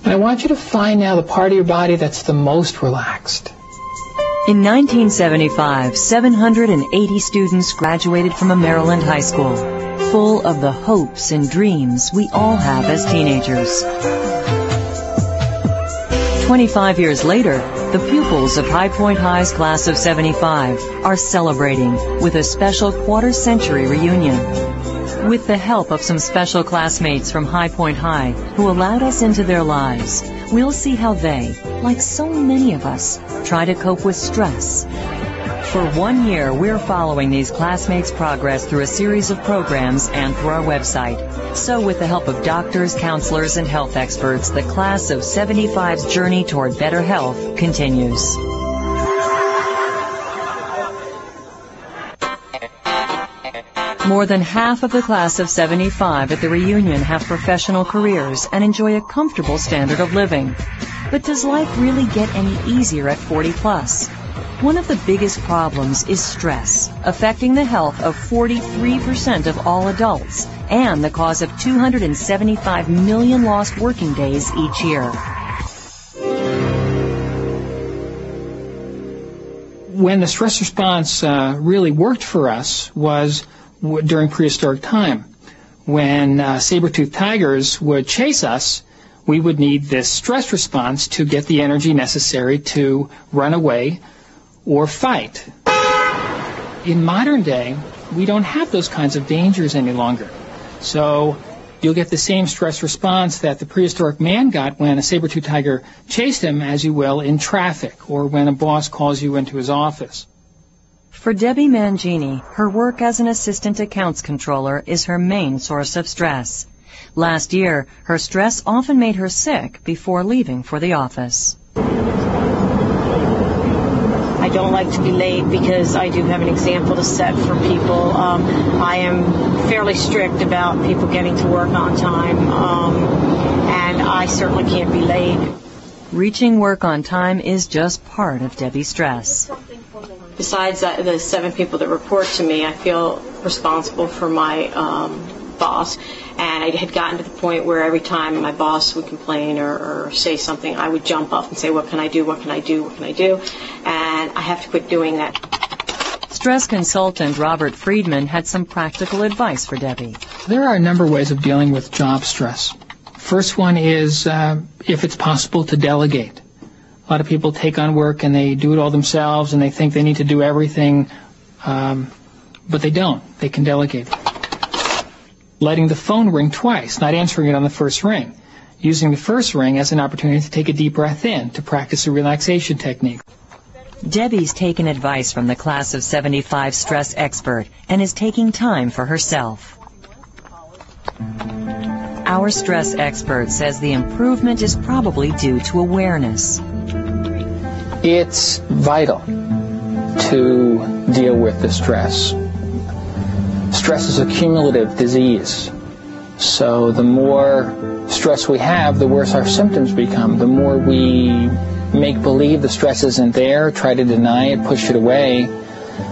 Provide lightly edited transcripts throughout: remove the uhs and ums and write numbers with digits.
I want you to find now the part of your body that's the most relaxed. In 1975, 780 students graduated from a Maryland high school, full of the hopes and dreams we all have as teenagers. 25 years later, the pupils of High Point High's class of 75 are celebrating with a special quarter-century reunion. With the help of some special classmates from High Point High who allowed us into their lives, we'll see how they, like so many of us, try to cope with stress. For 1 year, we're following these classmates' progress through a series of programs and through our website. So with the help of doctors, counselors, and health experts, the class of 75's journey toward better health continues. More than half of the class of 75 at the reunion have professional careers and enjoy a comfortable standard of living. But does life really get any easier at 40 plus? One of the biggest problems is stress, affecting the health of 43% of all adults and the cause of 275 million lost working days each year. When the stress response really worked for us was during prehistoric time. When saber-toothed tigers would chase us, we would need this stress response to get the energy necessary to run away or fight. In modern day, we don't have those kinds of dangers any longer. So you'll get the same stress response that the prehistoric man got when a saber-toothed tiger chased him as you will in traffic or when a boss calls you into his office. For Debbie Mangini, her work as an assistant accounts controller is her main source of stress. Last year, her stress often made her sick before leaving for the office. I don't like to be late because I do have an example to set for people. I am fairly strict about people getting to work on time, and I certainly can't be late. Reaching work on time is just part of Debbie's stress. Besides the 7 people that report to me, I feel responsible for my boss, and I had gotten to the point where every time my boss would complain or say something, I would jump up and say, what can I do, what can I do, what can I do? And I have to quit doing that. Stress consultant Robert Friedman had some practical advice for Debbie. There are a number of ways of dealing with job stress. First one is, if it's possible, to delegate. A lot of people take on work and they do it all themselves and they think they need to do everything, but they don't. They can delegate. Letting the phone ring twice, not answering it on the first ring. Using the first ring as an opportunity to take a deep breath in, to practice a relaxation technique. Debbie's taken advice from the class of 75 stress expert and is taking time for herself. Our stress expert says the improvement is probably due to awareness. It's vital to deal with the stress. Stress is a cumulative disease. So the more stress we have, the worse our symptoms become. The more we make believe the stress isn't there, try to deny it, push it away,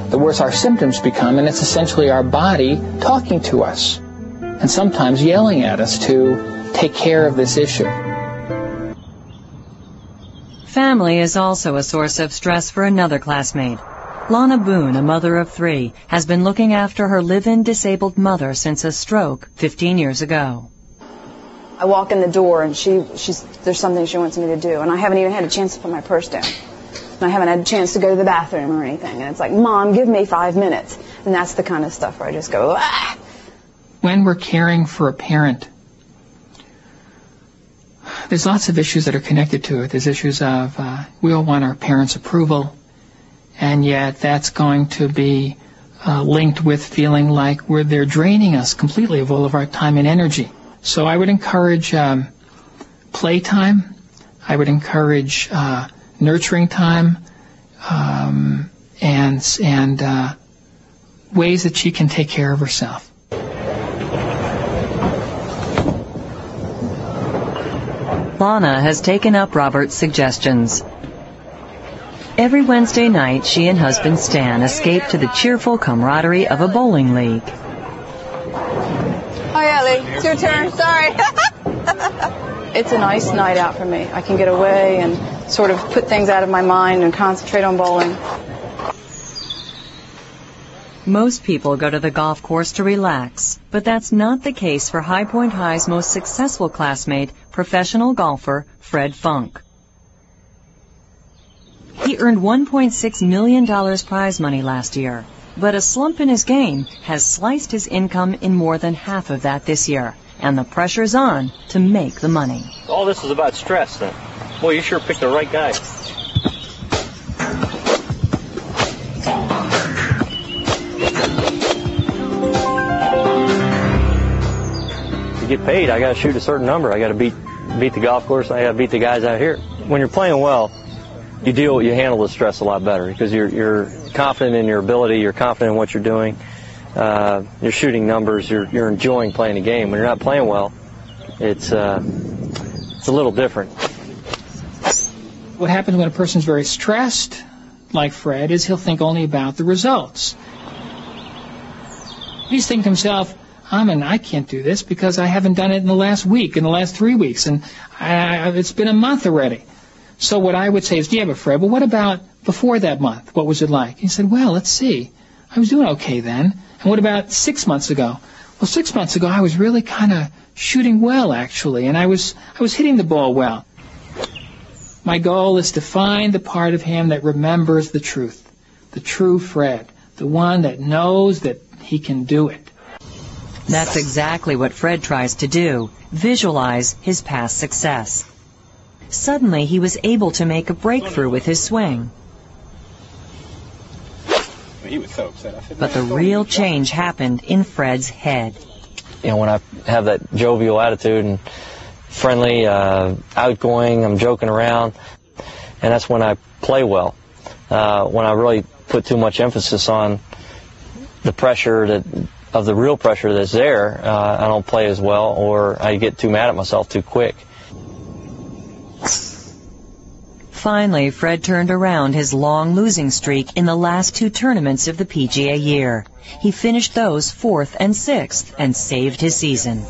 the worse our symptoms become, and it's essentially our body talking to us and sometimes yelling at us to take care of this issue. Family is also a source of stress for another classmate. Lana Boone, a mother of 3, has been looking after her live-in disabled mother since a stroke 15 years ago. I walk in the door and there's something she wants me to do, and I haven't even had a chance to put my purse down. And I haven't had a chance to go to the bathroom or anything. And it's like, Mom, give me 5 minutes. And that's the kind of stuff where I just go, ah! When we're caring for a parent, there's lots of issues that are connected to it. There's issues of we all want our parents' approval, and yet that's going to be linked with feeling like they're draining us completely of all of our time and energy. So I would encourage playtime. I would encourage nurturing time and ways that she can take care of herself. Lana has taken up Robert's suggestions. Every Wednesday night, she and husband Stan escape to the cheerful camaraderie of a bowling league. Oh, yeah, Lee. It's your turn. Sorry. it's a nice night out for me. I can get away and sort of put things out of my mind and concentrate on bowling. Most people go to the golf course to relax, but that's not the case for High Point High's most successful classmate, professional golfer Fred Funk. He earned $1.6 million prize money last year, but a slump in his game has sliced his income in more than half of that this year, and the pressure's on to make the money. All this is about stress, then. Boy, you sure picked the right guy. To get paid, I got to shoot a certain number. I got to beat the golf course. I got to beat the guys out here. When you're playing well, you handle the stress a lot better because you're confident in your ability. You're confident in what you're doing. You're shooting numbers. You're enjoying playing the game. When you're not playing well, it's a little different. What happens when a person's very stressed, like Fred, is he'll think only about the results. He's thinking to himself, I can't do this because I haven't done it in the last week, in the last 3 weeks, and it's been a month already. So what I would say is, yeah, but Fred, well, what about before that month? What was it like? He said, well, let's see. I was doing okay then. And what about 6 months ago? Well, 6 months ago, I was really kind of shooting well, actually, and I was hitting the ball well. My goal is to find the part of him that remembers the truth, the true Fred, the one that knows that he can do it. That's exactly what Fred tries to do, visualize his past success. Suddenly, he was able to make a breakthrough with his swing. He was so upset. I said, but the real change happened in Fred's head. When I have that jovial attitude and friendly, outgoing, I'm joking around, and that's when I play well. When I really put too much emphasis on the pressure of the real pressure that's there, I don't play as well, or I get too mad at myself too quick. Finally, Fred turned around his long losing streak in the last 2 tournaments of the PGA year. He finished those 4th and 6th and saved his season.